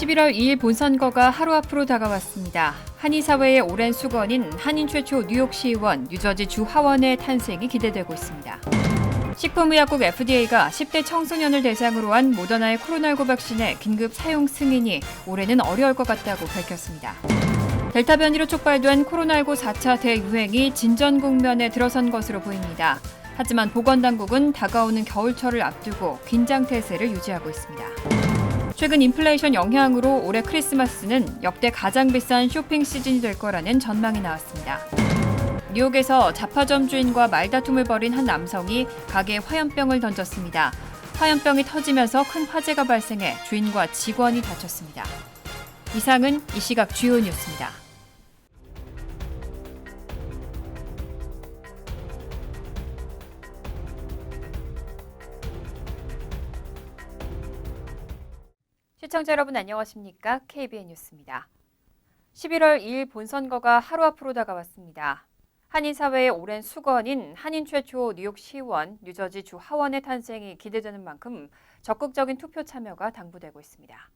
11월 2일 본선거가 하루 앞으로 다가왔습니다. 한인사회의 오랜 수건인 한인 최초 뉴욕시의원 뉴저지 주 하원의 탄생이 기대되고 있습니다. 식품의약국 FDA가 10대 청소년을 대상으로 한 모더나의 코로나19 백신의 긴급 사용 승인이 올해는 어려울 것 같다고 밝혔습니다. 델타 변이로 촉발된 코로나19 4차 대유행이 진전 국면에 들어선 것으로 보입니다. 하지만 보건당국은 다가오는 겨울철을 앞두고 긴장태세를 유지하고 있습니다. 최근 인플레이션 영향으로 올해 크리스마스는 역대 가장 비싼 쇼핑 시즌이 될 거라는 전망이 나왔습니다. 뉴욕에서 잡화점 주인과 말다툼을 벌인 한 남성이 가게에 화염병을 던졌습니다. 화염병이 터지면서 큰 화재가 발생해 주인과 직원이 다쳤습니다. 이상은 이 시각 주요 뉴스입니다. 시청자 여러분 안녕하십니까? KBN 뉴스입니다. 11월 2일 본선거가 하루 앞으로 다가왔습니다. 한인사회의 오랜 수건인 한인 최초 뉴욕시의원 뉴저지 주 하원의 탄생이 기대되는 만큼 적극적인 투표 참여가 당부되고 있습니다.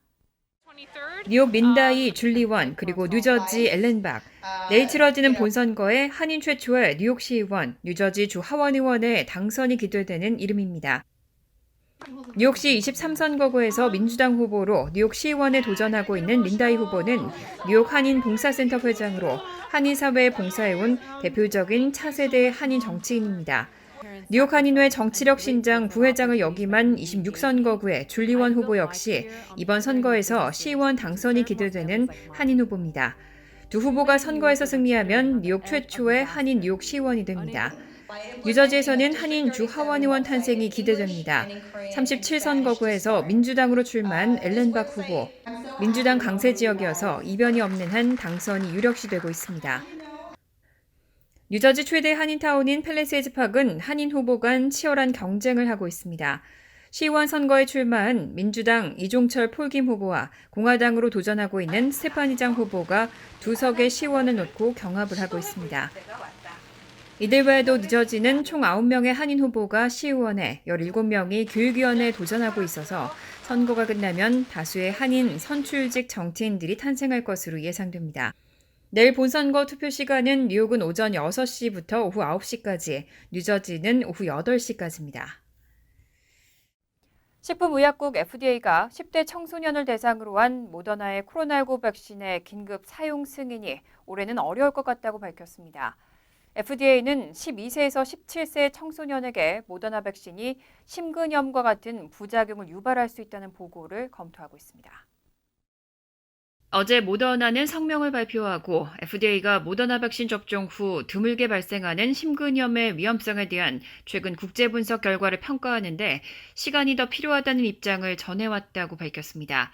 뉴욕 린다이 줄리원 그리고 뉴저지 앨런 박, 내일 치러지는 본선거에 한인 최초의 뉴욕시의원 뉴저지 주 하원의원의 당선이 기대되는 이름입니다. 뉴욕시 23선거구에서 민주당 후보로 뉴욕시의원에 도전하고 있는 린다이 후보는 뉴욕 한인 봉사센터 회장으로 한인사회에 봉사해온 대표적인 차세대 한인 정치인입니다. 뉴욕 한인회 정치력 신장 부회장을 역임한 26선거구의 줄리원 후보 역시 이번 선거에서 시의원 당선이 기대되는 한인 후보입니다. 두 후보가 선거에서 승리하면 뉴욕 최초의 한인 뉴욕 시의원이 됩니다. 뉴저지에서는 한인 주 하원의원 탄생이 기대됩니다. 37선거구에서 민주당으로 출마한 앨런 박 후보, 민주당 강세 지역이어서 이변이 없는 한 당선이 유력시되고 있습니다. 뉴저지 최대 한인타운인 팰리세이즈 팍은 한인 후보 간 치열한 경쟁을 하고 있습니다. 시의원 선거에 출마한 민주당 이종철 폴김 후보와 공화당으로 도전하고 있는 스테파니 장 후보가 두 석의 시의원을 놓고 경합을 하고 있습니다. 이들 외에도 뉴저지는 총 9명의 한인 후보가 시의원에 17명이 교육위원회에 도전하고 있어서 선거가 끝나면 다수의 한인 선출직 정치인들이 탄생할 것으로 예상됩니다. 내일 본선거 투표 시간은 뉴욕은 오전 6시부터 오후 9시까지, 뉴저지는 오후 8시까지입니다. 식품의약국 FDA가 10대 청소년을 대상으로 한 모더나의 코로나19 백신의 긴급 사용 승인이 올해는 어려울 것 같다고 밝혔습니다. FDA는 12세에서 17세 청소년에게 모더나 백신이 심근염과 같은 부작용을 유발할 수 있다는 보고를 검토하고 있습니다. 어제 모더나는 성명을 발표하고 FDA가 모더나 백신 접종 후 드물게 발생하는 심근염의 위험성에 대한 최근 국제 분석 결과를 평가하는데 시간이 더 필요하다는 입장을 전해왔다고 밝혔습니다.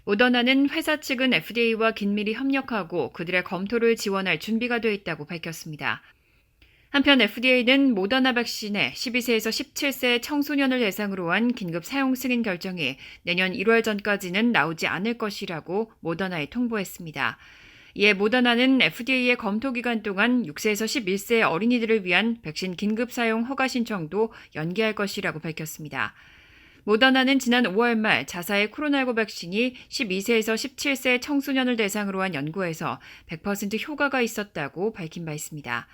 모더나는 회사 측은 FDA와 긴밀히 협력하고 그들의 검토를 지원할 준비가 돼 있다고 밝혔습니다. 한편 FDA는 모더나 백신의 12세에서 17세 청소년을 대상으로 한 긴급 사용 승인 결정이 내년 1월 전까지는 나오지 않을 것이라고 모더나에 통보했습니다. 이에 모더나는 FDA의 검토 기간 동안 6세에서 11세 어린이들을 위한 백신 긴급 사용 허가 신청도 연기할 것이라고 밝혔습니다. 모더나는 지난 5월 말 자사의 코로나19 백신이 12세에서 17세 청소년을 대상으로 한 연구에서 100% 효과가 있었다고 밝힌 바 있습니다.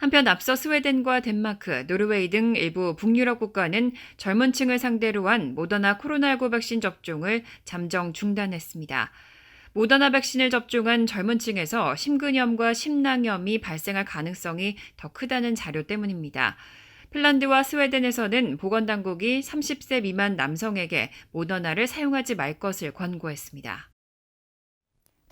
한편 앞서 스웨덴과 덴마크, 노르웨이 등 일부 북유럽 국가는 젊은 층을 상대로 한 모더나 코로나19 백신 접종을 잠정 중단했습니다. 모더나 백신을 접종한 젊은 층에서 심근염과 심낭염이 발생할 가능성이 더 크다는 자료 때문입니다. 핀란드와 스웨덴에서는 보건당국이 30세 미만 남성에게 모더나를 사용하지 말 것을 권고했습니다.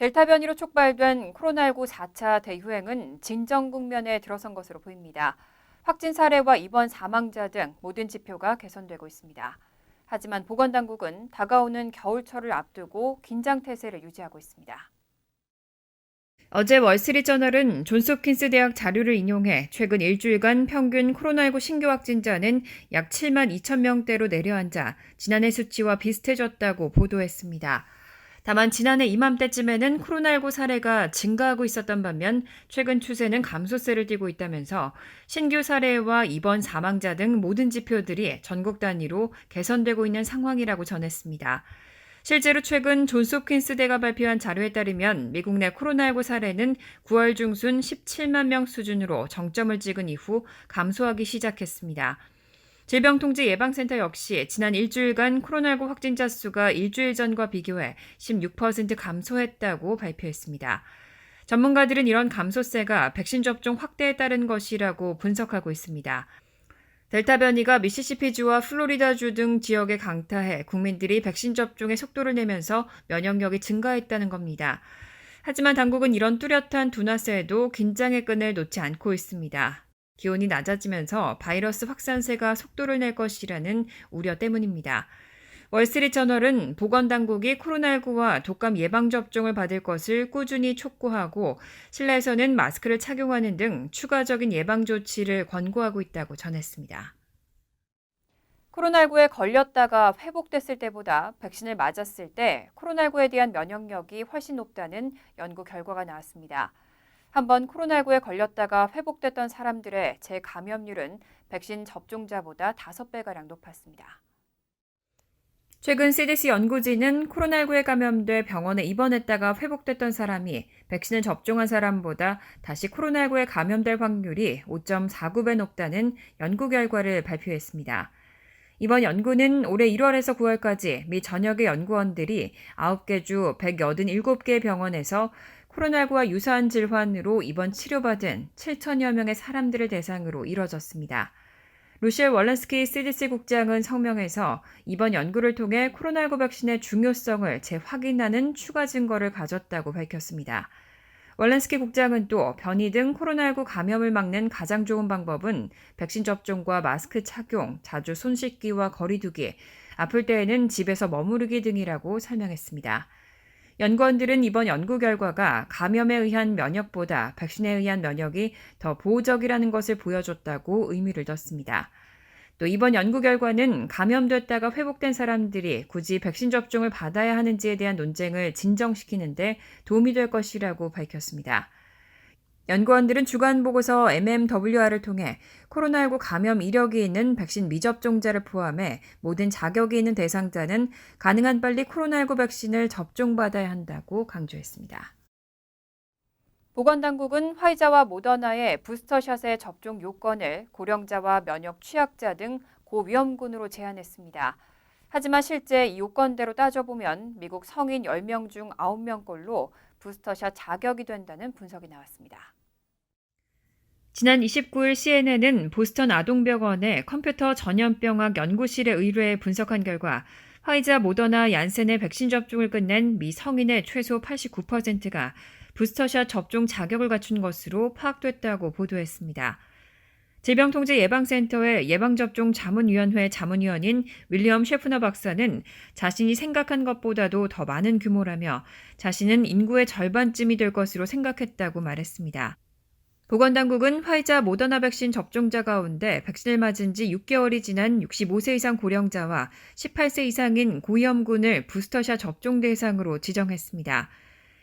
델타 변이로 촉발된 코로나19 4차 대유행은 진정 국면에 들어선 것으로 보입니다. 확진 사례와 입원 사망자 등 모든 지표가 개선되고 있습니다. 하지만 보건당국은 다가오는 겨울철을 앞두고 긴장태세를 유지하고 있습니다. 어제 월스트리트저널은 존스홉킨스 대학 자료를 인용해 최근 일주일간 평균 코로나19 신규 확진자는 약 7만 2천 명대로 내려앉아 지난해 수치와 비슷해졌다고 보도했습니다. 다만 지난해 이맘때쯤에는 코로나19 사례가 증가하고 있었던 반면 최근 추세는 감소세를 띠고 있다면서 신규 사례와 입원 사망자 등 모든 지표들이 전국 단위로 개선되고 있는 상황이라고 전했습니다. 실제로 최근 존스홉킨스대가 발표한 자료에 따르면 미국 내 코로나19 사례는 9월 중순 17만 명 수준으로 정점을 찍은 이후 감소하기 시작했습니다. 질병통제예방센터 역시 지난 일주일간 코로나19 확진자 수가 일주일 전과 비교해 16% 감소했다고 발표했습니다. 전문가들은 이런 감소세가 백신 접종 확대에 따른 것이라고 분석하고 있습니다. 델타 변이가 미시시피주와 플로리다주 등 지역에 강타해 국민들이 백신 접종에 속도를 내면서 면역력이 증가했다는 겁니다. 하지만 당국은 이런 뚜렷한 둔화세에도 긴장의 끈을 놓지 않고 있습니다. 기온이 낮아지면서 바이러스 확산세가 속도를 낼 것이라는 우려 때문입니다. 월스트리트저널은 보건당국이 코로나19와 독감 예방접종을 받을 것을 꾸준히 촉구하고 실내에서는 마스크를 착용하는 등 추가적인 예방조치를 권고하고 있다고 전했습니다. 코로나19에 걸렸다가 회복됐을 때보다 백신을 맞았을 때 코로나19에 대한 면역력이 훨씬 높다는 연구 결과가 나왔습니다. 한번 코로나19에 걸렸다가 회복됐던 사람들의 재감염률은 백신 접종자보다 5배가량 높았습니다. 최근 CDC 연구진은 코로나19에 감염돼 병원에 입원했다가 회복됐던 사람이 백신을 접종한 사람보다 다시 코로나19에 감염될 확률이 5.49배 높다는 연구 결과를 발표했습니다. 이번 연구는 올해 1월에서 9월까지 미 전역의 연구원들이 9개 주 187개 병원에서 코로나19와 유사한 질환으로 입원 치료받은 7천여 명의 사람들을 대상으로 이뤄졌습니다. 루시엘 월런스키 CDC 국장은 성명에서 이번 연구를 통해 코로나19 백신의 중요성을 재확인하는 추가 증거를 가졌다고 밝혔습니다. 월런스키 국장은 또 변이 등 코로나19 감염을 막는 가장 좋은 방법은 백신 접종과 마스크 착용, 자주 손 씻기와 거리 두기, 아플 때에는 집에서 머무르기 등이라고 설명했습니다. 연구원들은 이번 연구 결과가 감염에 의한 면역보다 백신에 의한 면역이 더 보호적이라는 것을 보여줬다고 의미를 뒀습니다. 또 이번 연구 결과는 감염됐다가 회복된 사람들이 굳이 백신 접종을 받아야 하는지에 대한 논쟁을 진정시키는데 도움이 될 것이라고 밝혔습니다. 연구원들은 주간 보고서 MMWR을 통해 코로나19 감염 이력이 있는 백신 미접종자를 포함해 모든 자격이 있는 대상자는 가능한 빨리 코로나19 백신을 접종받아야 한다고 강조했습니다. 보건당국은 화이자와 모더나의 부스터샷의 접종 요건을 고령자와 면역 취약자 등 고위험군으로 제한했습니다. 하지만 실제 이 요건대로 따져보면 미국 성인 10명 중 9명꼴로 부스터샷 자격이 된다는 분석이 나왔습니다. 지난 29일 CNN은 보스턴 아동병원의 컴퓨터 전염병학 연구실의 의뢰에 분석한 결과 화이자, 모더나, 얀센의 백신 접종을 끝낸 미 성인의 최소 89%가 부스터샷 접종 자격을 갖춘 것으로 파악됐다고 보도했습니다. 질병통제예방센터의 예방접종 자문위원회 자문위원인 윌리엄 셰프너 박사는 자신이 생각한 것보다도 더 많은 규모라며 자신은 인구의 절반쯤이 될 것으로 생각했다고 말했습니다. 보건당국은 화이자, 모더나 백신 접종자 가운데 백신을 맞은 지 6개월이 지난 65세 이상 고령자와 18세 이상인 고위험군을 부스터샷 접종 대상으로 지정했습니다.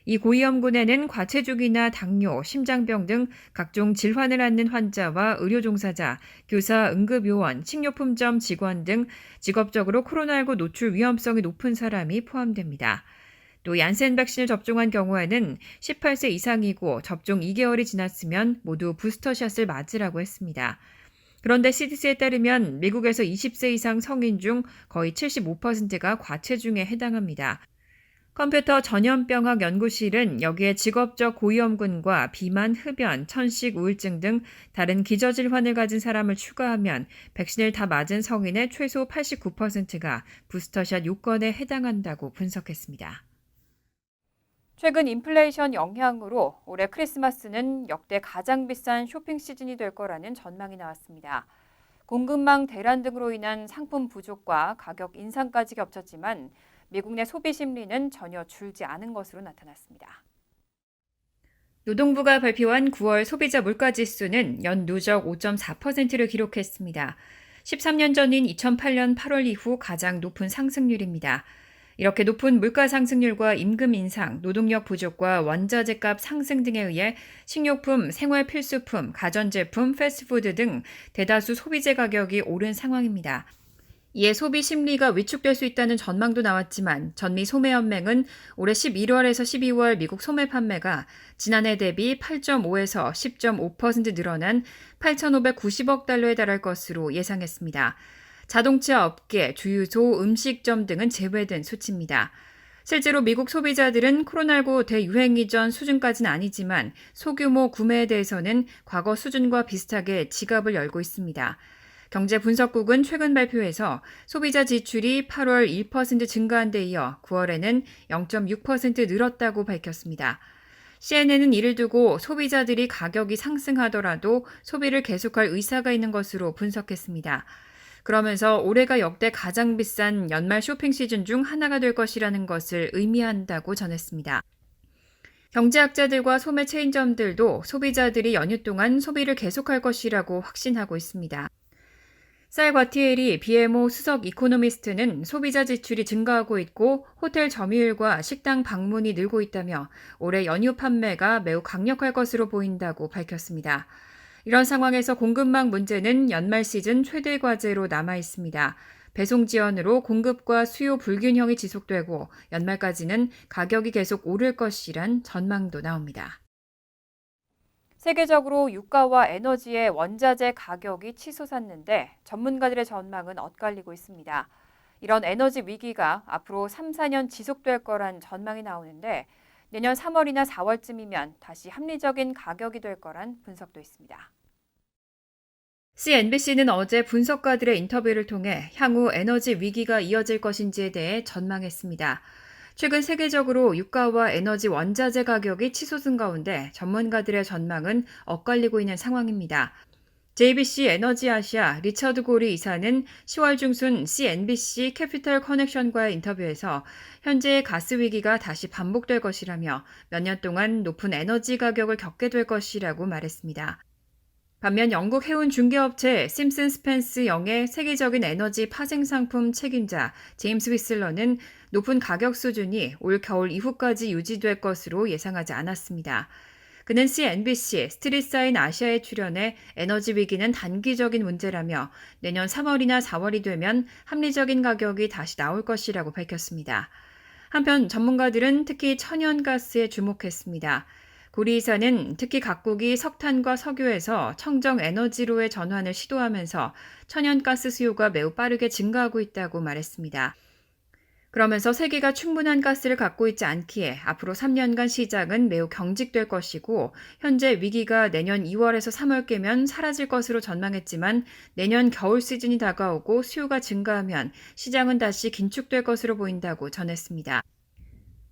이 고위험군에는 과체중이나 당뇨, 심장병 등 각종 질환을 앓는 환자와 의료 종사자, 교사, 응급요원, 식료품점 직원 등 직업적으로 코로나19 노출 위험성이 높은 사람이 포함됩니다. 또 얀센 백신을 접종한 경우에는 18세 이상이고 접종 2개월이 지났으면 모두 부스터샷을 맞으라고 했습니다. 그런데 CDC에 따르면 미국에서 20세 이상 성인 중 거의 75%가 과체중에 해당합니다. 컴퓨터 전염병학 연구실은 여기에 직업적 고위험군과 비만, 흡연, 천식, 우울증 등 다른 기저질환을 가진 사람을 추가하면 백신을 다 맞은 성인의 최소 89%가 부스터샷 요건에 해당한다고 분석했습니다. 최근 인플레이션 영향으로 올해 크리스마스는 역대 가장 비싼 쇼핑 시즌이 될 거라는 전망이 나왔습니다. 공급망 대란 등으로 인한 상품 부족과 가격 인상까지 겹쳤지만 미국 내 소비 심리는 전혀 줄지 않은 것으로 나타났습니다. 노동부가 발표한 9월 소비자 물가지수는 연 누적 5.4%를 기록했습니다. 13년 전인 2008년 8월 이후 가장 높은 상승률입니다. 이렇게 높은 물가 상승률과 임금 인상, 노동력 부족과 원자재값 상승 등에 의해 식료품, 생활 필수품, 가전제품, 패스트푸드 등 대다수 소비재 가격이 오른 상황입니다. 이에 소비 심리가 위축될 수 있다는 전망도 나왔지만 전미 소매연맹은 올해 11월에서 12월 미국 소매 판매가 지난해 대비 8.5에서 10.5% 늘어난 8,590억 달러에 달할 것으로 예상했습니다. 자동차 업계, 주유소, 음식점 등은 제외된 수치입니다. 실제로 미국 소비자들은 코로나19 대유행 이전 수준까지는 아니지만 소규모 구매에 대해서는 과거 수준과 비슷하게 지갑을 열고 있습니다. 경제분석국은 최근 발표에서 소비자 지출이 8월 1% 증가한 데 이어 9월에는 0.6% 늘었다고 밝혔습니다. CNN은 이를 두고 소비자들이 가격이 상승하더라도 소비를 계속할 의사가 있는 것으로 분석했습니다. 그러면서 올해가 역대 가장 비싼 연말 쇼핑 시즌 중 하나가 될 것이라는 것을 의미한다고 전했습니다. 경제학자들과 소매 체인점들도 소비자들이 연휴 동안 소비를 계속할 것이라고 확신하고 있습니다. 살 과티에리 BMO 수석 이코노미스트는 소비자 지출이 증가하고 있고 호텔 점유율과 식당 방문이 늘고 있다며 올해 연휴 판매가 매우 강력할 것으로 보인다고 밝혔습니다. 이런 상황에서 공급망 문제는 연말 시즌 최대 과제로 남아 있습니다. 배송 지연으로 공급과 수요 불균형이 지속되고 연말까지는 가격이 계속 오를 것이란 전망도 나옵니다. 세계적으로 유가와 에너지의 원자재 가격이 치솟았는데 전문가들의 전망은 엇갈리고 있습니다. 이런 에너지 위기가 앞으로 3, 4년 지속될 거란 전망이 나오는데 내년 3월이나 4월쯤이면 다시 합리적인 가격이 될 거란 분석도 있습니다. CNBC는 어제 분석가들의 인터뷰를 통해 향후 에너지 위기가 이어질 것인지에 대해 전망했습니다. 최근 세계적으로 유가와 에너지 원자재 가격이 치솟은 가운데 전문가들의 전망은 엇갈리고 있는 상황입니다. JBC 에너지 아시아 리처드 고리 이사는 10월 중순 CNBC 캐피털 커넥션과의 인터뷰에서 현재의 가스 위기가 다시 반복될 것이라며 몇 년 동안 높은 에너지 가격을 겪게 될 것이라고 말했습니다. 반면 영국 해운 중개업체 심슨 스펜스 영의 세계적인 에너지 파생 상품 책임자 제임스 휘슬러는 높은 가격 수준이 올 겨울 이후까지 유지될 것으로 예상하지 않았습니다. 그는 CNBC 스트릿사인 아시아에 출연해 에너지 위기는 단기적인 문제라며 내년 3월이나 4월이 되면 합리적인 가격이 다시 나올 것이라고 밝혔습니다. 한편 전문가들은 특히 천연가스에 주목했습니다. 고리 이사는 특히 각국이 석탄과 석유에서 청정 에너지로의 전환을 시도하면서 천연가스 수요가 매우 빠르게 증가하고 있다고 말했습니다. 그러면서 세계가 충분한 가스를 갖고 있지 않기에 앞으로 3년간 시장은 매우 경직될 것이고 현재 위기가 내년 2월에서 3월 깨면 사라질 것으로 전망했지만 내년 겨울 시즌이 다가오고 수요가 증가하면 시장은 다시 긴축될 것으로 보인다고 전했습니다.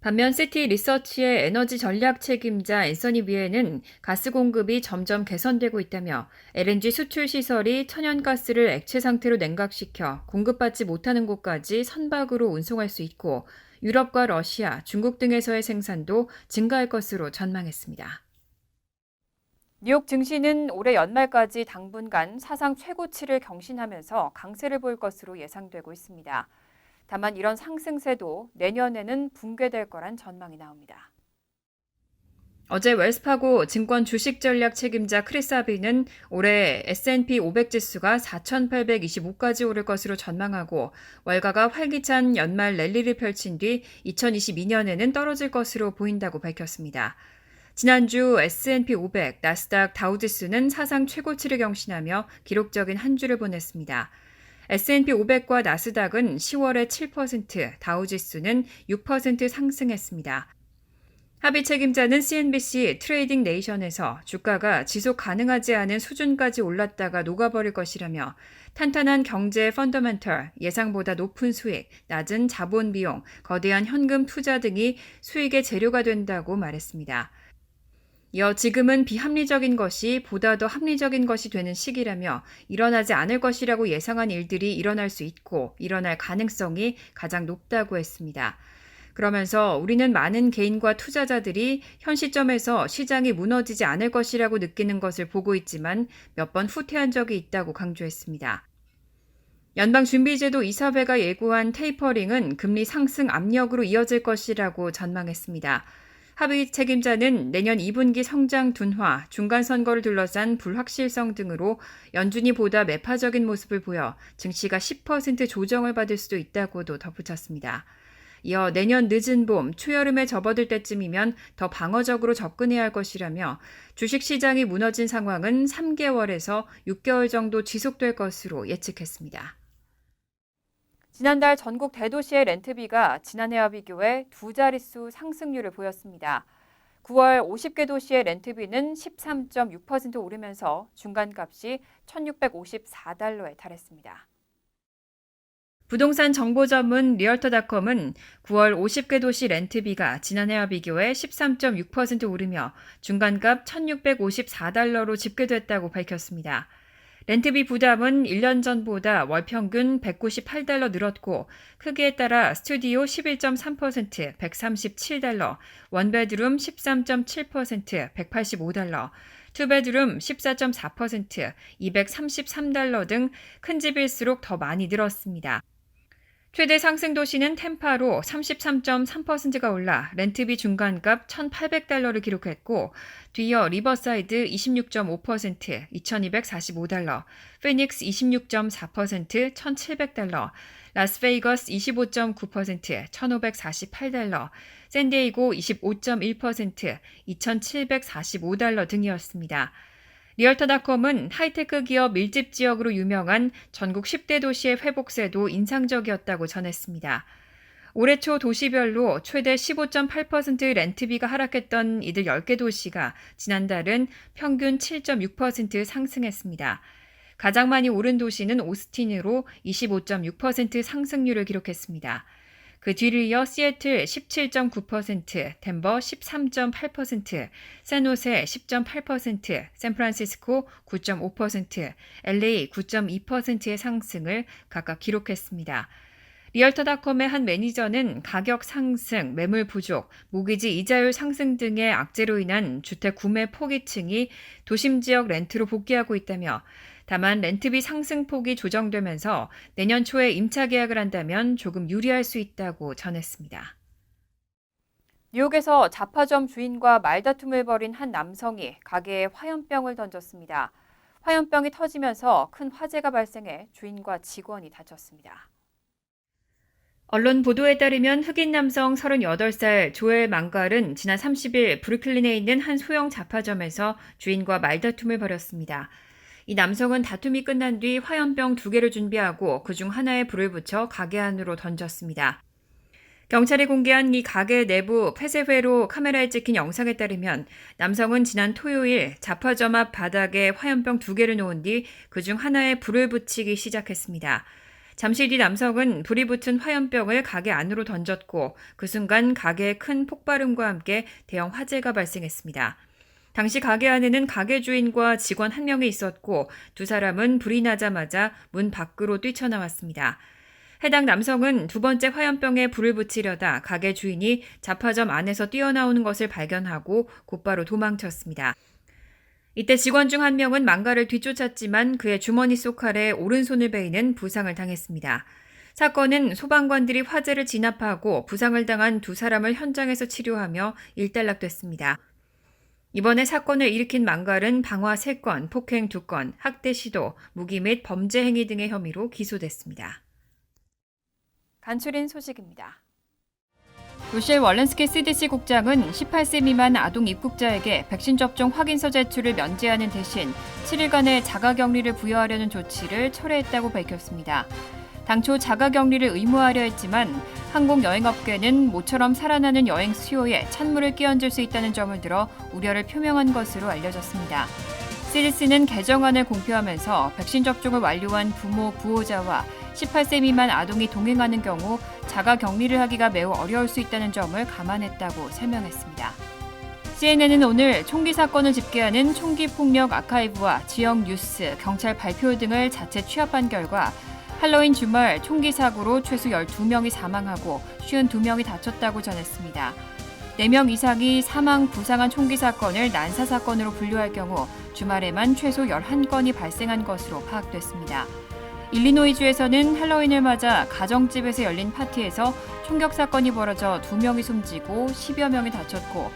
반면 시티 리서치의 에너지 전략 책임자 앤서니 비에는 가스 공급이 점점 개선되고 있다며 LNG 수출 시설이 천연가스를 액체 상태로 냉각시켜 공급받지 못하는 곳까지 선박으로 운송할 수 있고 유럽과 러시아, 중국 등에서의 생산도 증가할 것으로 전망했습니다. 뉴욕 증시는 올해 연말까지 당분간 사상 최고치를 경신하면서 강세를 보일 것으로 예상되고 있습니다. 다만 이런 상승세도 내년에는 붕괴될 거란 전망이 나옵니다. 어제 웰스파고 증권 주식 전략 책임자 크리스 하비는 올해 S&P 500 지수가 4,825까지 오를 것으로 전망하고 월가가 활기찬 연말 랠리를 펼친 뒤 2022년에는 떨어질 것으로 보인다고 밝혔습니다. 지난주 S&P 500, 나스닥, 다우지수는 사상 최고치를 경신하며 기록적인 한 주를 보냈습니다. S&P 500과 나스닥은 10월에 7%, 다우지수는 6% 상승했습니다. 합의 책임자는 CNBC 트레이딩 네이션에서 주가가 지속 가능하지 않은 수준까지 올랐다가 녹아버릴 것이라며 탄탄한 경제 펀더멘털, 예상보다 높은 수익, 낮은 자본 비용, 거대한 현금 투자 등이 수익의 재료가 된다고 말했습니다. 이어 지금은 비합리적인 것이 보다 더 합리적인 것이 되는 시기라며 일어나지 않을 것이라고 예상한 일들이 일어날 수 있고 일어날 가능성이 가장 높다고 했습니다. 그러면서 우리는 많은 개인과 투자자들이 현 시점에서 시장이 무너지지 않을 것이라고 느끼는 것을 보고 있지만 몇 번 후퇴한 적이 있다고 강조했습니다. 연방준비제도 이사회가 예고한 테이퍼링은 금리 상승 압력으로 이어질 것이라고 전망했습니다. 합의 책임자는 내년 2분기 성장 둔화, 중간 선거를 둘러싼 불확실성 등으로 연준이 보다 매파적인 모습을 보여 증시가 10% 조정을 받을 수도 있다고도 덧붙였습니다. 이어 내년 늦은 봄, 초여름에 접어들 때쯤이면 더 방어적으로 접근해야 할 것이라며 주식시장이 무너진 상황은 3개월에서 6개월 정도 지속될 것으로 예측했습니다. 지난달 전국 대도시의 렌트비가 지난해와 비교해 두 자릿수 상승률을 보였습니다. 9월 50개 도시의 렌트비는 13.6% 오르면서 중간값이 1,654달러에 달했습니다. 부동산 정보 전문 리얼터닷컴은 9월 50개 도시 렌트비가 지난해와 비교해 13.6% 오르며 중간값 1,654달러로 집계됐다고 밝혔습니다. 렌트비 부담은 1년 전보다 월 평균 198달러 늘었고 크기에 따라 스튜디오 11.3%, 137달러, 원베드룸 13.7%, 185달러, 투베드룸 14.4%, 233달러 등 큰 집일수록 더 많이 늘었습니다. 최대 상승 도시는 템파로 33.3%가 올라 렌트비 중간값 1,800달러를 기록했고 뒤이어 리버사이드 26.5%, 2,245달러, 피닉스 26.4%, 1,700달러, 라스베이거스 25.9%, 1,548달러, 샌디에이고 25.1%, 2,745달러 등이었습니다. 리얼터닷컴은 하이테크 기업 밀집 지역으로 유명한 전국 10대 도시의 회복세도 인상적이었다고 전했습니다. 올해 초 도시별로 최대 15.8% 렌트비가 하락했던 이들 10개 도시가 지난달은 평균 7.6% 상승했습니다. 가장 많이 오른 도시는 오스틴으로 25.6% 상승률을 기록했습니다. 그 뒤를 이어 시애틀 17.9%, 덴버 13.8%, 샌호세 10.8%, 샌프란시스코 9.5%, LA 9.2%의 상승을 각각 기록했습니다. 리얼터닷컴의 한 매니저는 가격 상승, 매물 부족, 모기지 이자율 상승 등의 악재로 인한 주택 구매 포기층이 도심 지역 렌트로 복귀하고 있다며 다만 렌트비 상승폭이 조정되면서 내년 초에 임차 계약을 한다면 조금 유리할 수 있다고 전했습니다. 뉴욕에서 잡화점 주인과 말다툼을 벌인 한 남성이 가게에 화염병을 던졌습니다. 화염병이 터지면서 큰 화재가 발생해 주인과 직원이 다쳤습니다. 언론 보도에 따르면 흑인 남성 38살 조엘 망갈은 지난 30일 브루클린에 있는 한 소형 잡화점에서 주인과 말다툼을 벌였습니다. 이 남성은 다툼이 끝난 뒤 화염병 2개를 준비하고 그중 하나에 불을 붙여 가게 안으로 던졌습니다. 경찰이 공개한 이 가게 내부 폐쇄회로 카메라에 찍힌 영상에 따르면 남성은 지난 토요일 잡화점 앞 바닥에 화염병 2개를 놓은 뒤 그중 하나에 불을 붙이기 시작했습니다. 잠시 뒤 남성은 불이 붙은 화염병을 가게 안으로 던졌고 그 순간 가게에 큰 폭발음과 함께 대형 화재가 발생했습니다. 당시 가게 안에는 가게 주인과 직원 1명이 있었고 두 사람은 불이 나자마자 문 밖으로 뛰쳐나왔습니다. 해당 남성은 두 번째 화염병에 불을 붙이려다 가게 주인이 잡화점 안에서 뛰어나오는 것을 발견하고 곧바로 도망쳤습니다. 이때 직원 중 1명은 망갈을 뒤쫓았지만 그의 주머니 속 칼에 오른손을 베이는 부상을 당했습니다. 사건은 소방관들이 화재를 진압하고 부상을 당한 두 사람을 현장에서 치료하며 일단락됐습니다. 이번에 사건을 일으킨 망갈은 방화 3건, 폭행 2건, 학대 시도, 무기 및 범죄 행위 등의 혐의로 기소됐습니다. 간추린 소식입니다. 루실 월렌스키 CDC 국장은 18세 미만 아동 입국자에게 백신 접종 확인서 제출을 면제하는 대신 7일간의 자가격리를 부여하려는 조치를 철회했다고 밝혔습니다. 당초 자가격리를 의무화하려 했지만 항공여행업계는 모처럼 살아나는 여행 수요에 찬물을 끼얹을 수 있다는 점을 들어 우려를 표명한 것으로 알려졌습니다. CDC는 개정안을 공표하면서 백신 접종을 완료한 부모, 부호자와 18세 미만 아동이 동행하는 경우 자가격리를 하기가 매우 어려울 수 있다는 점을 감안했다고 설명했습니다. CNN은 오늘 총기 사건을 집계하는 총기폭력 아카이브와 지역 뉴스, 경찰 발표 등을 자체 취합한 결과 할로윈 주말 총기 사고로 최소 12명이 사망하고 52명이 다쳤다고 전했습니다. 4명 이상이 사망, 부상한 총기 사건을 난사 사건으로 분류할 경우 주말에만 최소 11건이 발생한 것으로 파악됐습니다. 일리노이주에서는 할로윈을 맞아 가정집에서 열린 파티에서 총격 사건이 벌어져 2명이 숨지고 10여 명이 다쳤고,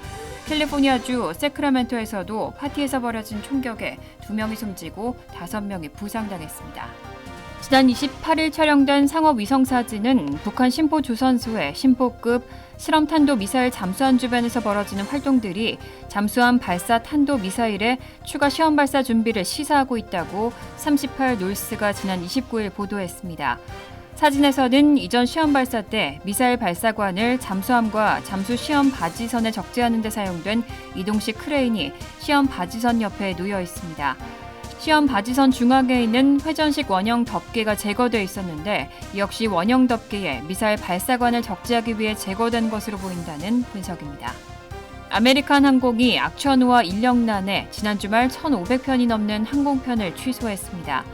캘리포니아주 세크라멘토에서도 파티에서 벌어진 총격에 2명이 숨지고 5명이 부상당했습니다. 지난 28일 촬영된 상업 위성 사진은 북한 신포 조선소의 신포급 실험 탄도 미사일 잠수함 주변에서 벌어지는 활동들이 잠수함 발사 탄도 미사일의 추가 시험 발사 준비를 시사하고 있다고 38 놀스가 지난 29일 보도했습니다. 사진에서는 이전 시험 발사 때 미사일 발사관을 잠수함과 잠수 시험 바지선에 적재하는 데 사용된 이동식 크레인이 시험 바지선 옆에 놓여 있습니다. 시험 바지선 중앙에 있는 회전식 원형 덮개가 제거돼 있었는데, 이 역시 원형 덮개에 미사일 발사관을 적재하기 위해 제거된 것으로 보인다는 분석입니다. 아메리칸 항공이 악천후와 인력난에 지난 주말 1,500편이 넘는 항공편을 취소했습니다.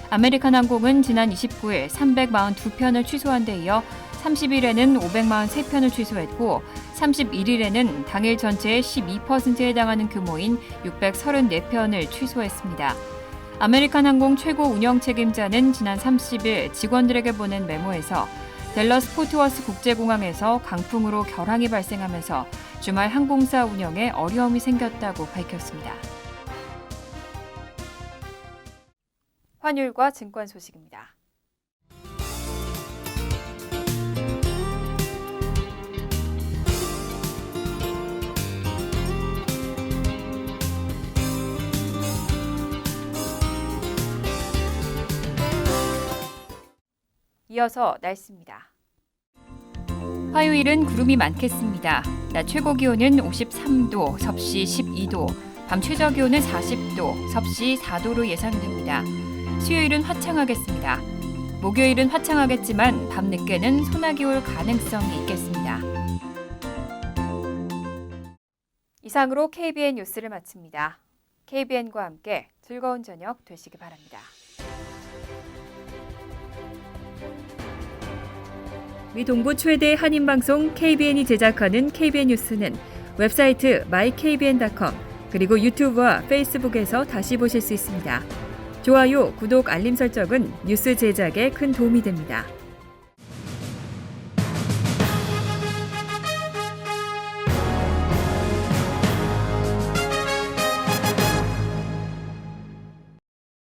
아메리칸 항공은 지난 29일 342편을 취소한 데 이어 30일에는 543편을 취소했고, 31일에는 당일 전체의 12%에 해당하는 규모인 634편을 취소했습니다. 아메리칸 항공 최고 운영 책임자는 지난 30일 직원들에게 보낸 메모에서 댈러스 포트워스 국제공항에서 강풍으로 결항이 발생하면서 주말 항공사 운영에 어려움이 생겼다고 밝혔습니다. 환율과 증권 소식입니다. 이어서 날씨입니다. 화요일은 구름이 많겠습니다. 낮 최고 기온은 53도, 섭씨 12도, 밤 최저 기온은 40도, 섭씨 4도로 예상됩니다. 수요일은 화창하겠습니다. 목요일은 화창하겠지만 밤늦게는 소나기 올 가능성이 있겠습니다. 이상으로 KBN 뉴스를 마칩니다. KBN과 함께 즐거운 저녁 되시기 바랍니다. 미 동부 최대 한인방송 KBN이 제작하는 KBN 뉴스는 웹사이트 mykbn.com 그리고 유튜브와 페이스북에서 다시 보실 수 있습니다. 좋아요, 구독, 알림 설정은 뉴스 제작에 큰 도움이 됩니다.